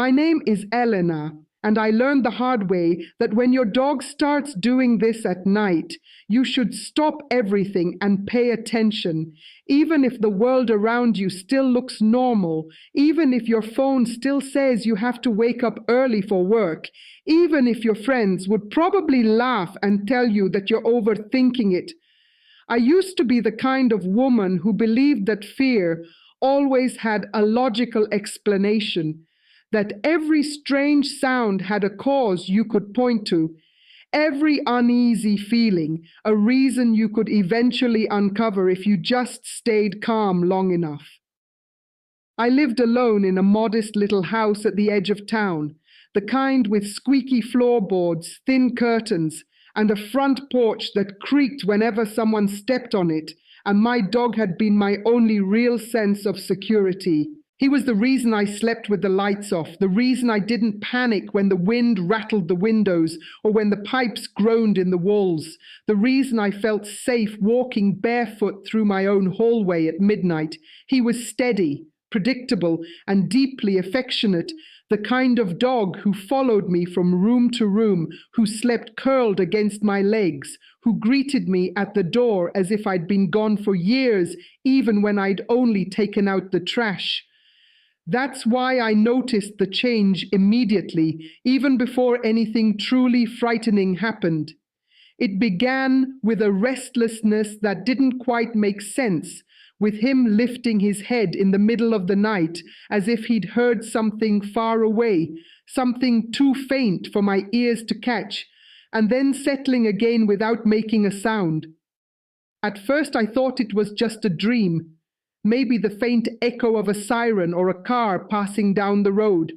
My name is Elena, and I learned the hard way that when your dog starts doing this at night, you should stop everything and pay attention, even if the world around you still looks normal, even if your phone still says you have to wake up early for work, even if your friends would probably laugh and tell you that you're overthinking it. I used to be the kind of woman who believed that fear always had a logical explanation, that every strange sound had a cause you could point to, every uneasy feeling a reason you could eventually uncover if you just stayed calm long enough. I lived alone in a modest little house at the edge of town, the kind with squeaky floorboards, thin curtains, and a front porch that creaked whenever someone stepped on it, and my dog had been my only real sense of security. He was the reason I slept with the lights off, the reason I didn't panic when the wind rattled the windows or when the pipes groaned in the walls, the reason I felt safe walking barefoot through my own hallway at midnight. He was steady, predictable, and deeply affectionate, the kind of dog who followed me from room to room, who slept curled against my legs, who greeted me at the door as if I'd been gone for years, even when I'd only taken out the trash. That's why I noticed the change immediately, even before anything truly frightening happened. It began with a restlessness that didn't quite make sense, with him lifting his head in the middle of the night as if he'd heard something far away, something too faint for my ears to catch, and then settling again without making a sound. At first I thought it was just a dream, maybe the faint echo of a siren or a car passing down the road,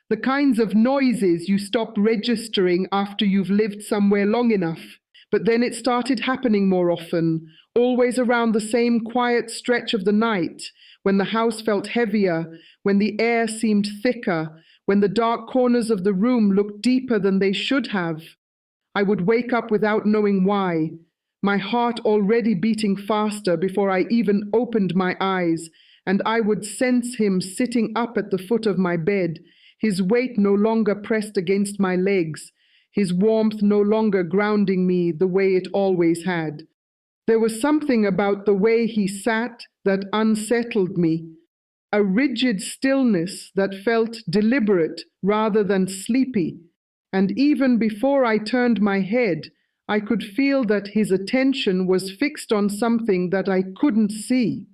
the kinds of noises you stop registering after you've lived somewhere long enough. But then it started happening more often, always around the same quiet stretch of the night, when the house felt heavier, when the air seemed thicker, when the dark corners of the room looked deeper than they should have. I would wake up without knowing why, my heart already beating faster before I even opened my eyes, and I would sense him sitting up at the foot of my bed, his weight no longer pressed against my legs, his warmth no longer grounding me the way it always had. There was something about the way he sat that unsettled me, a rigid stillness that felt deliberate rather than sleepy, and even before I turned my head, I could feel that his attention was fixed on something that I couldn't see.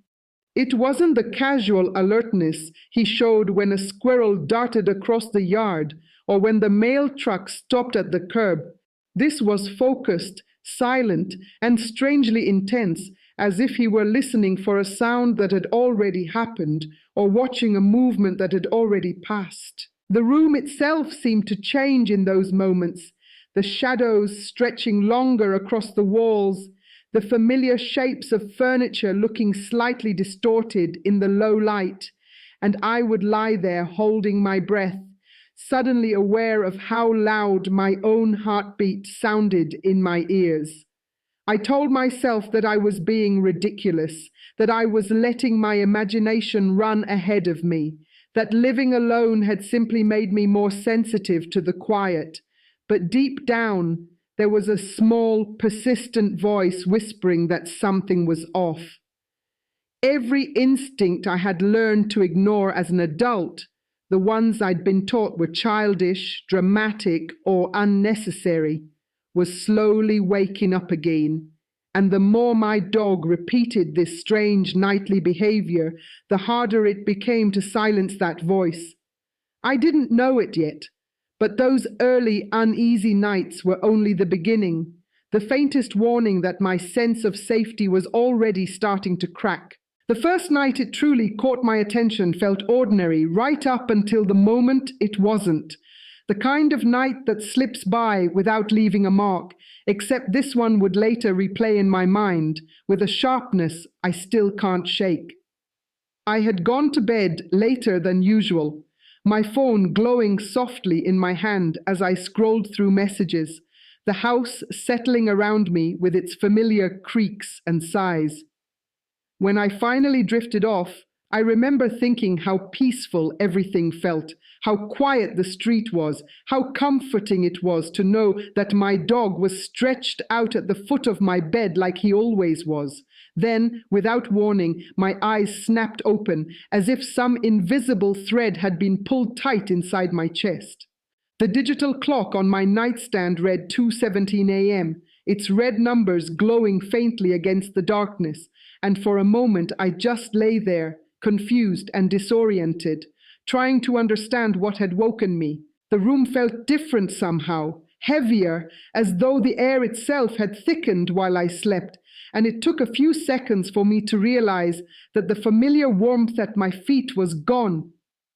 It wasn't the casual alertness he showed when a squirrel darted across the yard or when the mail truck stopped at the curb. This was focused, silent, and strangely intense, as if he were listening for a sound that had already happened or watching a movement that had already passed. The room itself seemed to change in those moments, the shadows stretching longer across the walls, the familiar shapes of furniture looking slightly distorted in the low light, and I would lie there holding my breath, suddenly aware of how loud my own heartbeat sounded in my ears. I told myself that I was being ridiculous, that I was letting my imagination run ahead of me, that living alone had simply made me more sensitive to the quiet. But deep down, there was a small, persistent voice whispering that something was off. Every instinct I had learned to ignore as an adult, the ones I'd been taught were childish, dramatic, or unnecessary, was slowly waking up again. And the more my dog repeated this strange nightly behavior, the harder it became to silence that voice. I didn't know it yet, but those early uneasy nights were only the beginning, the faintest warning that my sense of safety was already starting to crack. The first night it truly caught my attention felt ordinary, right up until the moment it wasn't. The kind of night that slips by without leaving a mark, except this one would later replay in my mind, with a sharpness I still can't shake. I had gone to bed later than usual, my phone glowing softly in my hand as I scrolled through messages, the house settling around me with its familiar creaks and sighs. When I finally drifted off, I remember thinking how peaceful everything felt, how quiet the street was, how comforting it was to know that my dog was stretched out at the foot of my bed like he always was. Then, without warning, my eyes snapped open as if some invisible thread had been pulled tight inside my chest. The digital clock on my nightstand read 2:17 a.m., its red numbers glowing faintly against the darkness, and for a moment I just lay there, confused and disoriented, trying to understand what had woken me. The room felt different somehow, heavier, as though the air itself had thickened while I slept, and it took a few seconds for me to realize that the familiar warmth at my feet was gone.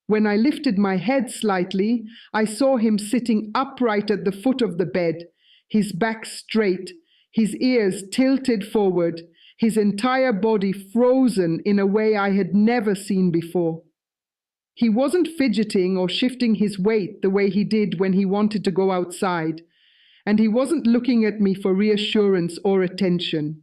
When I lifted my head slightly, I saw him sitting upright at the foot of the bed, his back straight, his ears tilted forward, his entire body frozen in a way I had never seen before. He wasn't fidgeting or shifting his weight the way he did when he wanted to go outside, and he wasn't looking at me for reassurance or attention.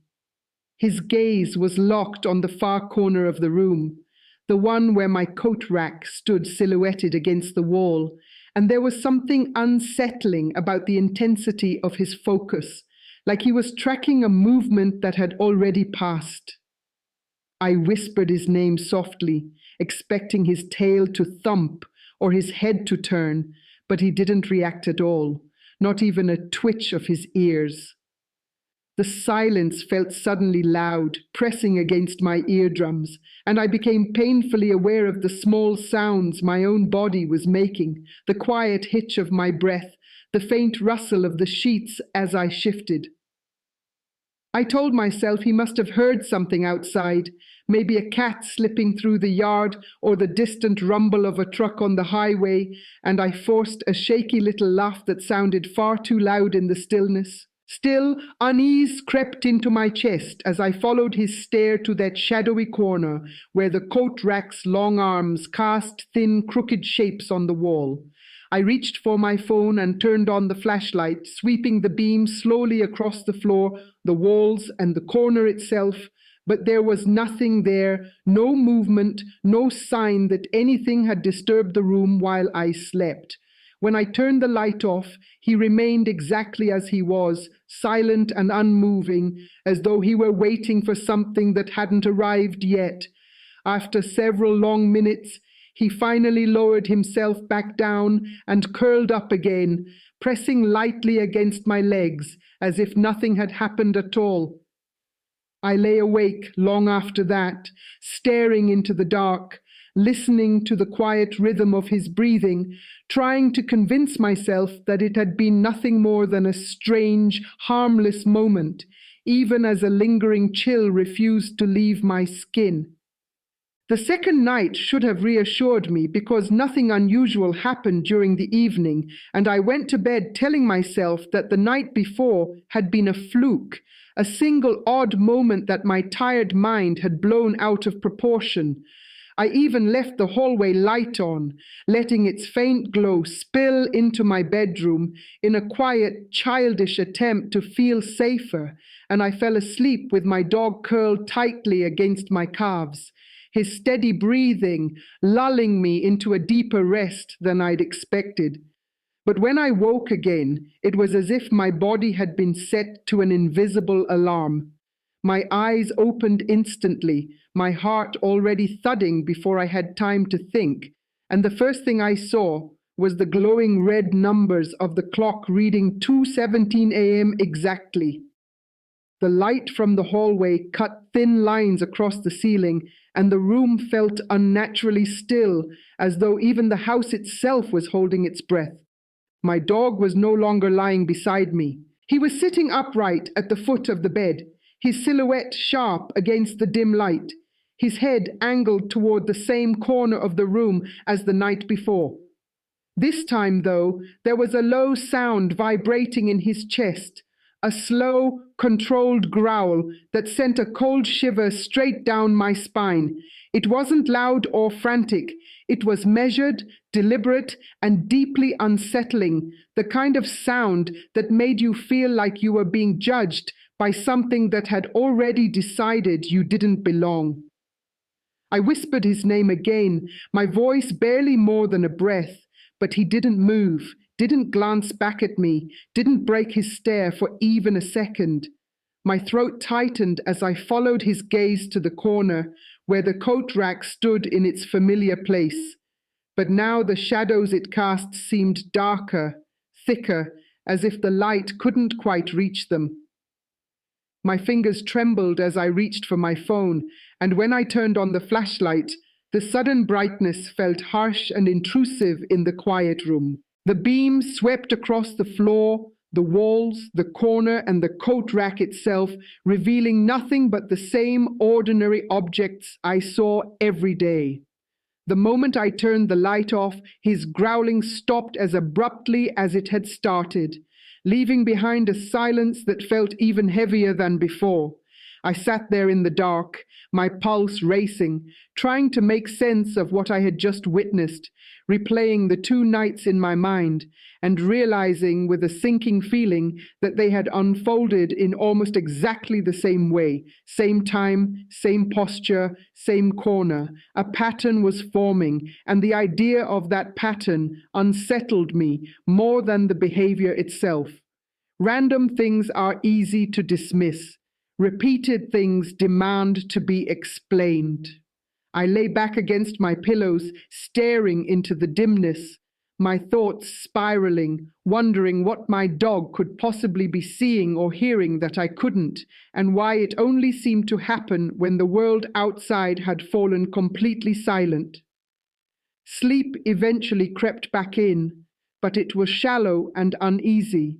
His gaze was locked on the far corner of the room, the one where my coat rack stood silhouetted against the wall, and there was something unsettling about the intensity of his focus, like he was tracking a movement that had already passed. I whispered his name softly, expecting his tail to thump or his head to turn, but he didn't react at all, not even a twitch of his ears. The silence felt suddenly loud, pressing against my eardrums, and I became painfully aware of the small sounds my own body was making, the quiet hitch of my breath, the faint rustle of the sheets as I shifted. I told myself he must have heard something outside, maybe a cat slipping through the yard or the distant rumble of a truck on the highway, and I forced a shaky little laugh that sounded far too loud in the stillness. Still, unease crept into my chest as I followed his stare to that shadowy corner where the coat rack's long arms cast thin, crooked shapes on the wall. I reached for my phone and turned on the flashlight, sweeping the beam slowly across the floor, the walls, and the corner itself, but there was nothing there, no movement, no sign that anything had disturbed the room while I slept. When I turned the light off, he remained exactly as he was, silent and unmoving, as though he were waiting for something that hadn't arrived yet. After several long minutes, he finally lowered himself back down and curled up again, pressing lightly against my legs, as if nothing had happened at all. I lay awake long after that, staring into the dark, listening to the quiet rhythm of his breathing, trying to convince myself that it had been nothing more than a strange, harmless moment, even as a lingering chill refused to leave my skin. The second night should have reassured me because nothing unusual happened during the evening, and I went to bed telling myself that the night before had been a fluke, a single odd moment that my tired mind had blown out of proportion. I even left the hallway light on, letting its faint glow spill into my bedroom in a quiet, childish attempt to feel safer, and I fell asleep with my dog curled tightly against my calves, his steady breathing lulling me into a deeper rest than I'd expected. But when I woke again, it was as if my body had been set to an invisible alarm. My eyes opened instantly, my heart already thudding before I had time to think, and the first thing I saw was the glowing red numbers of the clock reading 2:17 a.m. exactly. The light from the hallway cut thin lines across the ceiling, and the room felt unnaturally still, as though even the house itself was holding its breath. My dog was no longer lying beside me. He was sitting upright at the foot of the bed, his silhouette sharp against the dim light, his head angled toward the same corner of the room as the night before. This time, though, there was a low sound vibrating in his chest, a slow, controlled growl that sent a cold shiver straight down my spine. It wasn't loud or frantic. It was measured, deliberate, and deeply unsettling, the kind of sound that made you feel like you were being judged by something that had already decided you didn't belong. I whispered his name again, my voice barely more than a breath, but he didn't move, didn't glance back at me, didn't break his stare for even a second. My throat tightened as I followed his gaze to the corner where the coat rack stood in its familiar place. But now the shadows it cast seemed darker, thicker, as if the light couldn't quite reach them. My fingers trembled as I reached for my phone, and when I turned on the flashlight, the sudden brightness felt harsh and intrusive in the quiet room. The beam swept across the floor, the walls, the corner, and the coat rack itself, revealing nothing but the same ordinary objects I saw every day. The moment I turned the light off, his growling stopped as abruptly as it had started, leaving behind a silence that felt even heavier than before. I sat there in the dark, my pulse racing, trying to make sense of what I had just witnessed, replaying the 2 nights in my mind, and realizing with a sinking feeling that they had unfolded in almost exactly the same way, same time, same posture, same corner. A pattern was forming, and the idea of that pattern unsettled me more than the behavior itself. Random things are easy to dismiss. Repeated things demand to be explained. I lay back against my pillows, staring into the dimness, my thoughts spiraling, wondering what my dog could possibly be seeing or hearing that I couldn't, and why it only seemed to happen when the world outside had fallen completely silent. Sleep eventually crept back in, but it was shallow and uneasy,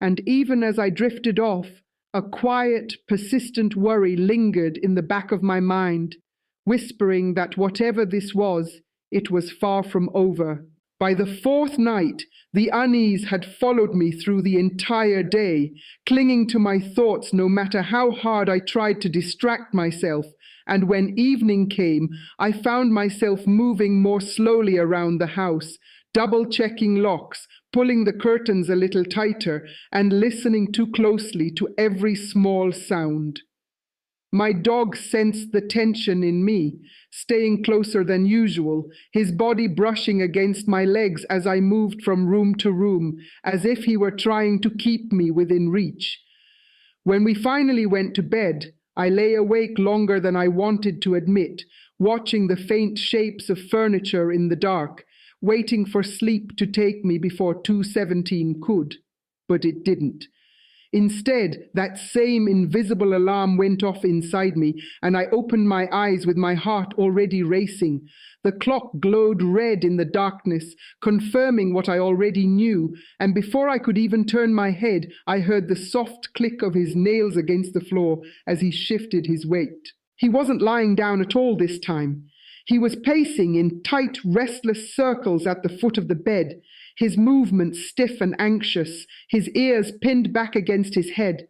and even as I drifted off, a quiet, persistent worry lingered in the back of my mind, whispering that whatever this was, it was far from over. By the 4th night, the unease had followed me through the entire day, clinging to my thoughts no matter how hard I tried to distract myself, and when evening came, I found myself moving more slowly around the house, double-checking locks, pulling the curtains a little tighter, and listening too closely to every small sound. My dog sensed the tension in me, staying closer than usual, his body brushing against my legs as I moved from room to room, as if he were trying to keep me within reach. When we finally went to bed, I lay awake longer than I wanted to admit, watching the faint shapes of furniture in the dark, waiting for sleep to take me before 2:17 could. But it didn't. Instead, that same invisible alarm went off inside me, and I opened my eyes with my heart already racing. The clock glowed red in the darkness, confirming what I already knew, and before I could even turn my head, I heard the soft click of his nails against the floor as he shifted his weight. He wasn't lying down at all this time. He was pacing in tight, restless circles at the foot of the bed, his movements stiff and anxious, his ears pinned back against his head.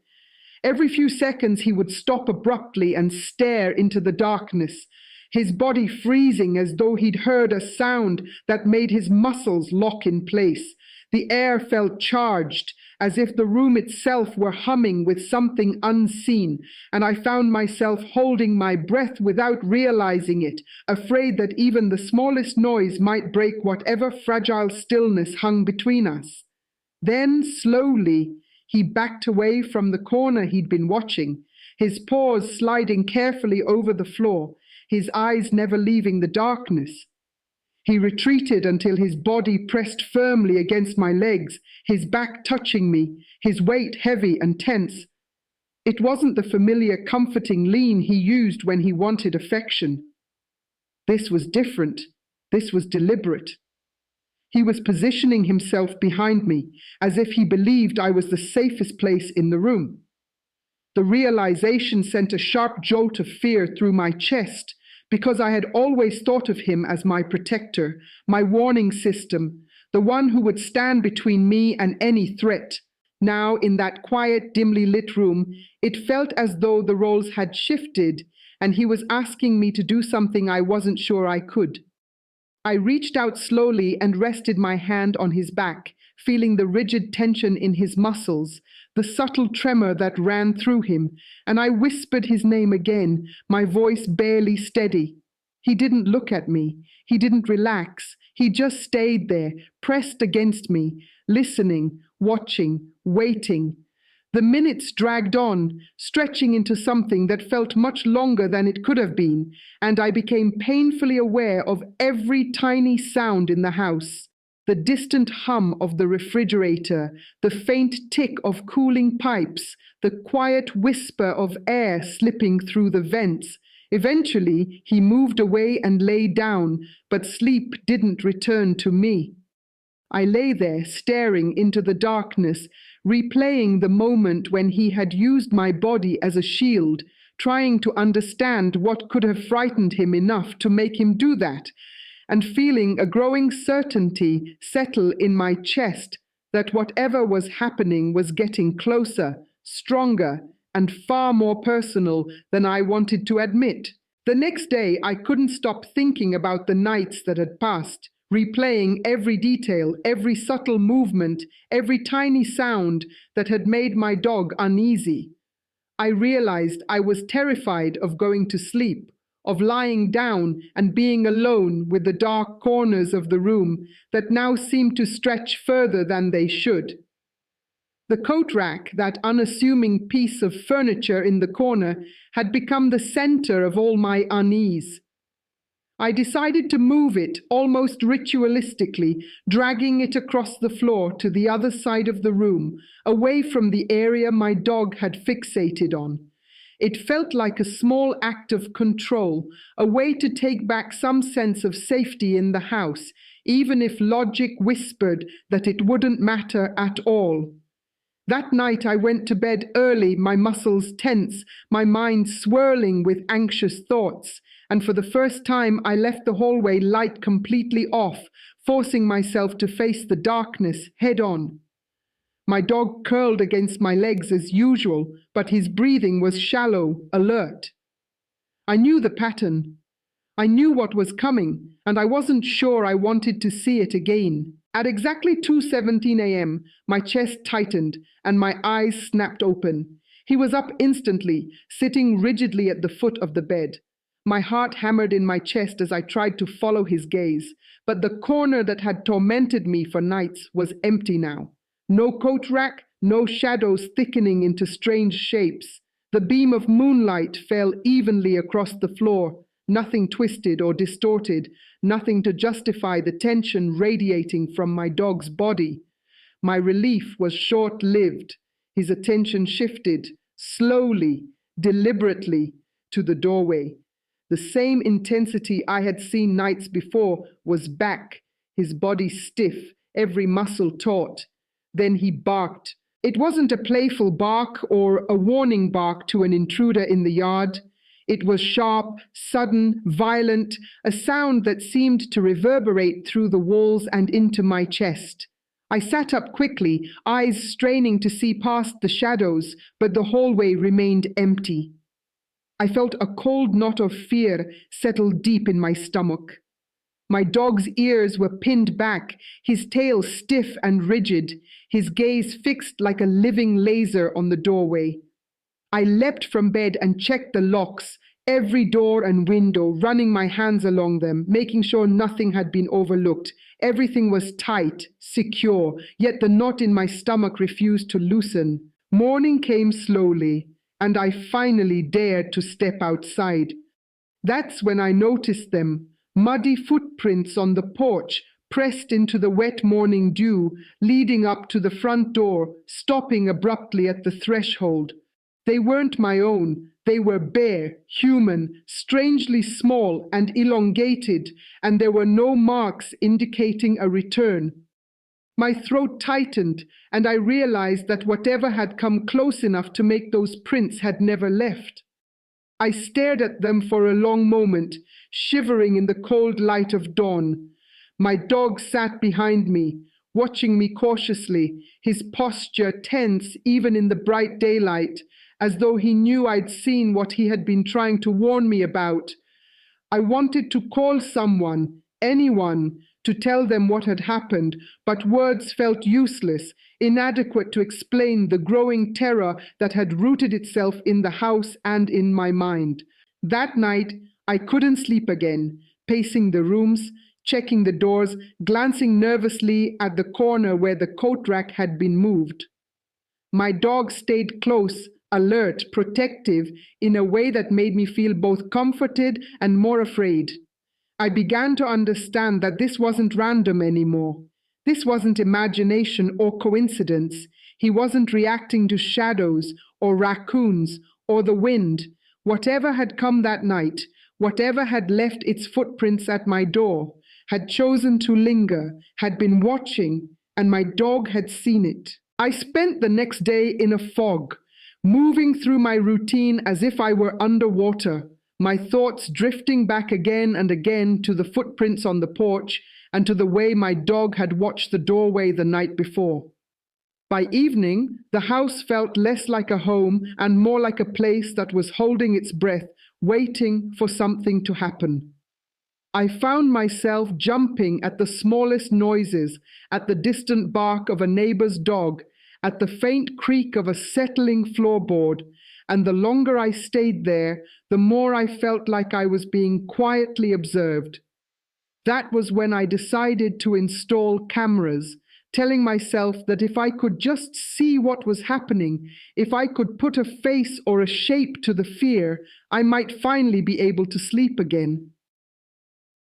Every few seconds he would stop abruptly and stare into the darkness, his body freezing as though he'd heard a sound that made his muscles lock in place. The air felt charged, as if the room itself were humming with something unseen, and I found myself holding my breath without realizing it, afraid that even the smallest noise might break whatever fragile stillness hung between us. Then, slowly, he backed away from the corner he'd been watching, his paws sliding carefully over the floor, his eyes never leaving the darkness. He retreated until his body pressed firmly against my legs, his back touching me, his weight heavy and tense. It wasn't the familiar comforting lean he used when he wanted affection. This was different. This was deliberate. He was positioning himself behind me, as if he believed I was the safest place in the room. The realization sent a sharp jolt of fear through my chest, because I had always thought of him as my protector, my warning system, the one who would stand between me and any threat. Now, in that quiet, dimly lit room, it felt as though the roles had shifted, and he was asking me to do something I wasn't sure I could. I reached out slowly and rested my hand on his back, feeling the rigid tension in his muscles, the subtle tremor that ran through him, and I whispered his name again, my voice barely steady. He didn't look at me. He didn't relax. He just stayed there, pressed against me, listening, watching, waiting. The minutes dragged on, stretching into something that felt much longer than it could have been, and I became painfully aware of every tiny sound in the house. The distant hum of the refrigerator, the faint tick of cooling pipes, the quiet whisper of air slipping through the vents. Eventually, he moved away and lay down, but sleep didn't return to me. I lay there, staring into the darkness, replaying the moment when he had used my body as a shield, trying to understand what could have frightened him enough to make him do that, and feeling a growing certainty settle in my chest that whatever was happening was getting closer, stronger, and far more personal than I wanted to admit. The next day, I couldn't stop thinking about the nights that had passed, replaying every detail, every subtle movement, every tiny sound that had made my dog uneasy. I realized I was terrified of going to sleep, of lying down and being alone with the dark corners of the room that now seemed to stretch further than they should. The coat rack, that unassuming piece of furniture in the corner, had become the center of all my unease. I decided to move it almost ritualistically, dragging it across the floor to the other side of the room, away from the area my dog had fixated on. It felt like a small act of control, a way to take back some sense of safety in the house, even if logic whispered that it wouldn't matter at all. That night I went to bed early, my muscles tense, my mind swirling with anxious thoughts, and for the first time I left the hallway light completely off, forcing myself to face the darkness head on. My dog curled against my legs as usual, but his breathing was shallow, alert. I knew the pattern. I knew what was coming, and I wasn't sure I wanted to see it again. At exactly 2:17 a.m., my chest tightened and my eyes snapped open. He was up instantly, sitting rigidly at the foot of the bed. My heart hammered in my chest as I tried to follow his gaze, but the corner that had tormented me for nights was empty now. No coat rack, no shadows thickening into strange shapes. The beam of moonlight fell evenly across the floor, nothing twisted or distorted, nothing to justify the tension radiating from my dog's body. My relief was short-lived. His attention shifted, slowly, deliberately, to the doorway. The same intensity I had seen nights before was back, his body stiff, every muscle taut. Then he barked. It wasn't a playful bark or a warning bark to an intruder in the yard. It was sharp, sudden, violent, a sound that seemed to reverberate through the walls and into my chest. I sat up quickly, eyes straining to see past the shadows, but the hallway remained empty. I felt a cold knot of fear settle deep in my stomach. My dog's ears were pinned back, his tail stiff and rigid, his gaze fixed like a living laser on the doorway. I leapt from bed and checked the locks, every door and window, running my hands along them, making sure nothing had been overlooked. Everything was tight, secure, yet the knot in my stomach refused to loosen. Morning came slowly, and I finally dared to step outside. That's when I noticed them, muddy footprints on the porch, pressed into the wet morning dew, leading up to the front door, stopping abruptly at the threshold. They weren't my own. They were bare, human, strangely small and elongated, and there were no marks indicating a return. My throat tightened, and I realized that whatever had come close enough to make those prints had never left. I stared at them for a long moment, shivering in the cold light of dawn. My dog sat behind me, watching me cautiously, his posture tense even in the bright daylight, as though he knew I'd seen what he had been trying to warn me about. I wanted to call someone, anyone, to tell them what had happened, but words felt useless, inadequate to explain the growing terror that had rooted itself in the house and in my mind. That night, I couldn't sleep again, pacing the rooms, checking the doors, glancing nervously at the corner where the coat rack had been moved. My dog stayed close, alert, protective, in a way that made me feel both comforted and more afraid. I began to understand that this wasn't random anymore. This wasn't imagination or coincidence. He wasn't reacting to shadows or raccoons or the wind. Whatever had come that night, whatever had left its footprints at my door, had chosen to linger, had been watching, and my dog had seen it. I spent the next day in a fog, moving through my routine as if I were underwater, my thoughts drifting back again and again to the footprints on the porch and to the way my dog had watched the doorway the night before. By evening, the house felt less like a home and more like a place that was holding its breath, waiting for something to happen. I found myself jumping at the smallest noises, at the distant bark of a neighbor's dog, at the faint creak of a settling floorboard, and the longer I stayed there, the more I felt like I was being quietly observed. That was when I decided to install cameras, telling myself that if I could just see what was happening, if I could put a face or a shape to the fear, I might finally be able to sleep again.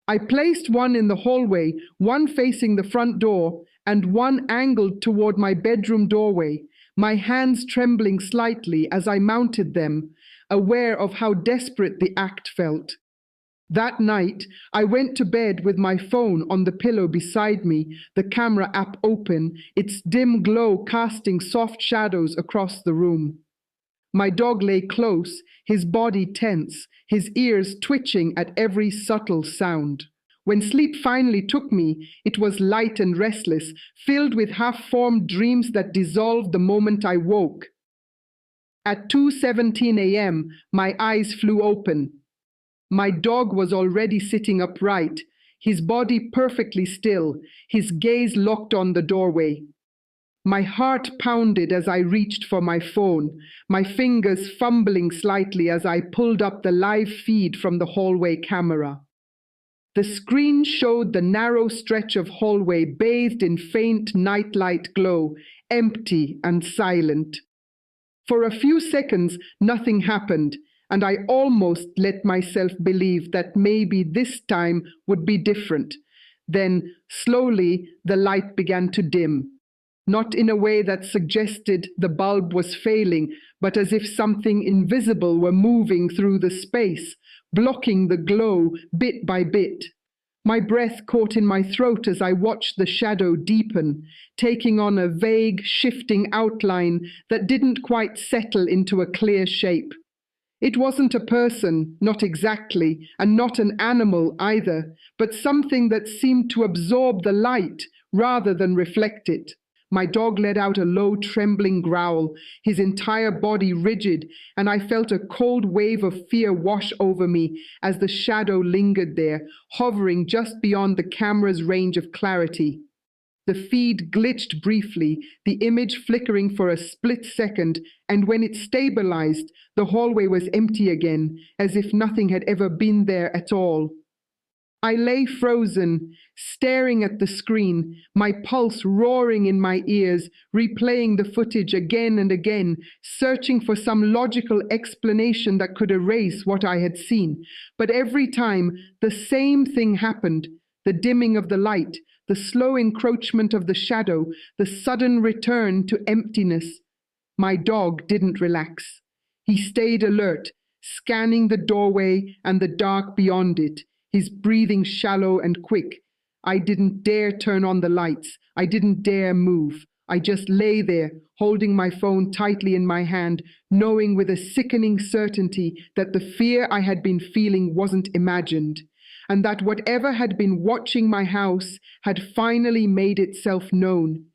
I placed one in the hallway, one facing the front door, and one angled toward my bedroom doorway, my hands trembling slightly as I mounted them, aware of how desperate the act felt. That night, I went to bed with my phone on the pillow beside me, the camera app open, its dim glow casting soft shadows across the room. My dog lay close, his body tense, his ears twitching at every subtle sound. When sleep finally took me, it was light and restless, filled with half-formed dreams that dissolved the moment I woke. At 2:17 a.m., my eyes flew open. My dog was already sitting upright, his body perfectly still, his gaze locked on the doorway. My heart pounded as I reached for my phone, my fingers fumbling slightly as I pulled up the live feed from the hallway camera. The screen showed the narrow stretch of hallway bathed in faint nightlight glow, empty and silent. For a few seconds, nothing happened, and I almost let myself believe that maybe this time would be different. Then, slowly, the light began to dim. Not in a way that suggested the bulb was failing, but as if something invisible were moving through the space, blocking the glow bit by bit. My breath caught in my throat as I watched the shadow deepen, taking on a vague, shifting outline that didn't quite settle into a clear shape. It wasn't a person, not exactly, and not an animal either, but something that seemed to absorb the light rather than reflect it. My dog let out a low, trembling growl, his entire body rigid, and I felt a cold wave of fear wash over me as the shadow lingered there, hovering just beyond the camera's range of clarity. The feed glitched briefly, the image flickering for a split second, and when it stabilized, the hallway was empty again, as if nothing had ever been there at all. I lay frozen, staring at the screen, my pulse roaring in my ears, replaying the footage again and again, searching for some logical explanation that could erase what I had seen. But every time, the same thing happened: the dimming of the light, the slow encroachment of the shadow, the sudden return to emptiness. My dog didn't relax. He stayed alert, scanning the doorway and the dark beyond it, his breathing shallow and quick. I didn't dare turn on the lights. I didn't dare move. I just lay there, holding my phone tightly in my hand, knowing with a sickening certainty that the fear I had been feeling wasn't imagined, and that whatever had been watching my house had finally made itself known,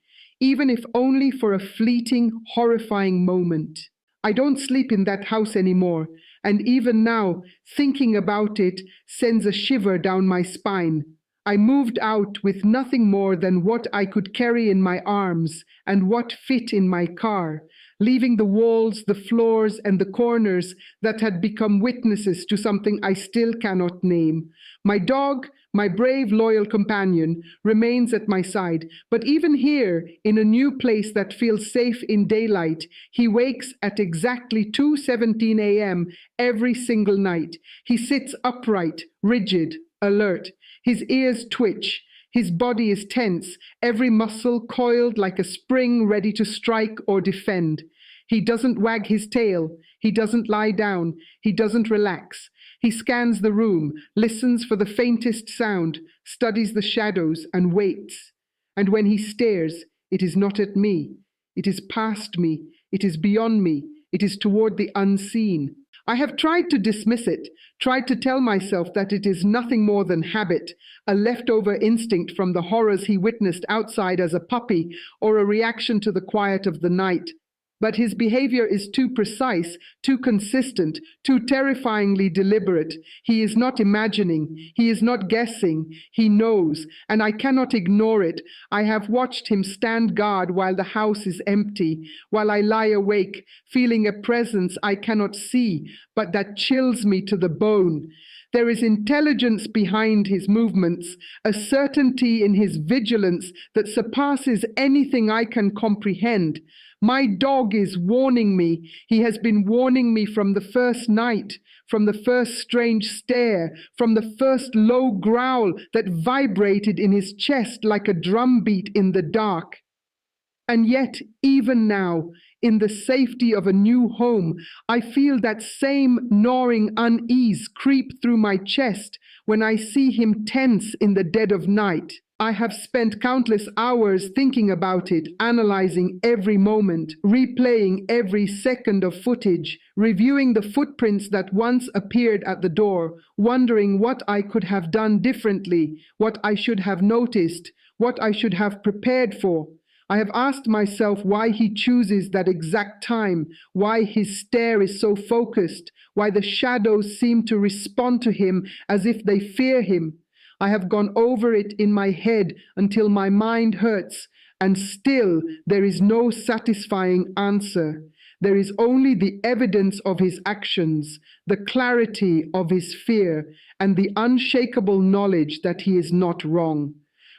even if only for a fleeting, horrifying moment. I don't sleep in that house anymore, and even now, thinking about it sends a shiver down my spine. I moved out with nothing more than what I could carry in my arms and what fit in my car, leaving the walls, the floors, and the corners that had become witnesses to something I still cannot name. My dog, my brave, loyal companion, remains at my side, but even here, in a new place that feels safe in daylight, he wakes at exactly 2:17 a.m. every single night. He sits upright, rigid, alert. His ears twitch. His body is tense, every muscle coiled like a spring ready to strike or defend. He doesn't wag his tail. He doesn't lie down. He doesn't relax. He scans the room, listens for the faintest sound, studies the shadows, and waits. And when he stares, it is not at me. It is past me. It is beyond me. It is toward the unseen. I have tried to dismiss it, tried to tell myself that it is nothing more than habit, a leftover instinct from the horrors he witnessed outside as a puppy, or a reaction to the quiet of the night. But his behavior is too precise, too consistent, too terrifyingly deliberate. He is not imagining, he is not guessing, he knows, and I cannot ignore it. I have watched him stand guard while the house is empty, while I lie awake, feeling a presence I cannot see, but that chills me to the bone. There is intelligence behind his movements, a certainty in his vigilance that surpasses anything I can comprehend. My dog is warning me. He has been warning me from the first night, from the first strange stare, from the first low growl that vibrated in his chest like a drumbeat in the dark. And yet, even now, in the safety of a new home, I feel that same gnawing unease creep through my chest when I see him tense in the dead of night. I have spent countless hours thinking about it, analyzing every moment, replaying every second of footage, reviewing the footprints that once appeared at the door, wondering what I could have done differently, what I should have noticed, what I should have prepared for. I have asked myself why he chooses that exact time, why his stare is so focused, why the shadows seem to respond to him as if they fear him. I have gone over it in my head until my mind hurts, and still there is no satisfying answer. There is only the evidence of his actions, the clarity of his fear, and the unshakable knowledge that he is not wrong.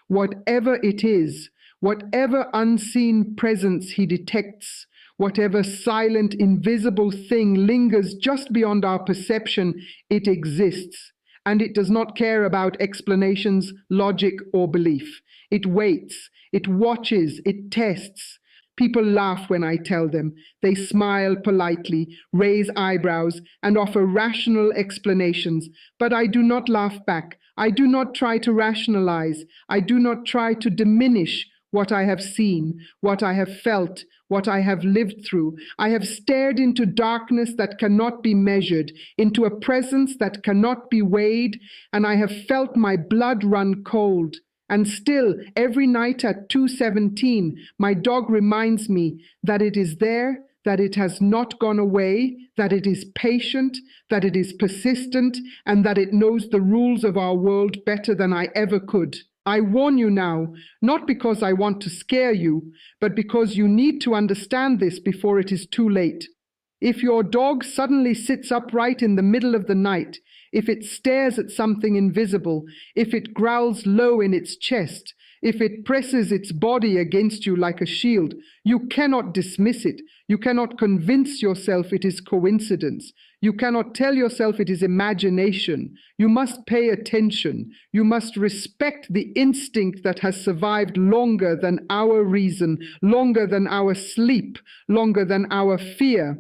Whatever it is, whatever unseen presence he detects, whatever silent, invisible thing lingers just beyond our perception, it exists. And it does not care about explanations, logic, or belief. It waits, it watches, it tests. People laugh when I tell them. They smile politely, raise eyebrows, and offer rational explanations. But I do not laugh back. I do not try to rationalize. I do not try to diminish what I have seen, what I have felt, what I have lived through. I have stared into darkness that cannot be measured, into a presence that cannot be weighed, and I have felt my blood run cold. And still, every night at 2:17, my dog reminds me that it is there, that it has not gone away, that it is patient, that it is persistent, and that it knows the rules of our world better than I ever could. I warn you now, not because I want to scare you, but because you need to understand this before it is too late. If your dog suddenly sits upright in the middle of the night, if it stares at something invisible, if it growls low in its chest, if it presses its body against you like a shield, you cannot dismiss it. You cannot convince yourself it is coincidence. You cannot tell yourself it is imagination. You must pay attention. You must respect the instinct that has survived longer than our reason, longer than our sleep, longer than our fear.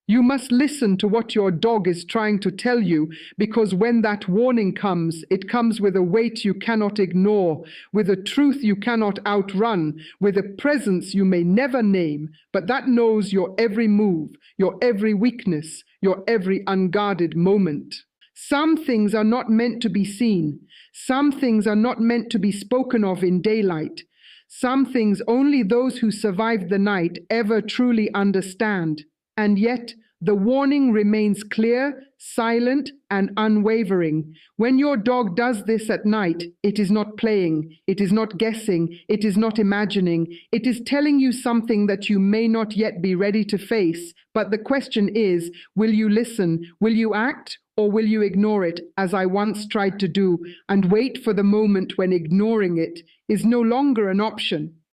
You must listen to what your dog is trying to tell you, because when that warning comes, it comes with a weight you cannot ignore, with a truth you cannot outrun, with a presence you may never name, but that knows your every move, your every weakness, your every unguarded moment. Some things are not meant to be seen. Some things are not meant to be spoken of in daylight. Some things only those who survived the night ever truly understand. And yet, The warning remains clear, silent, and unwavering. When your dog does this at night, it is not playing, it is not guessing, it is not imagining. It is telling you something that you may not yet be ready to face. But the question is, will you listen? Will you act? Or will you ignore it, as I once tried to do, and wait for the moment when ignoring it is no longer an option?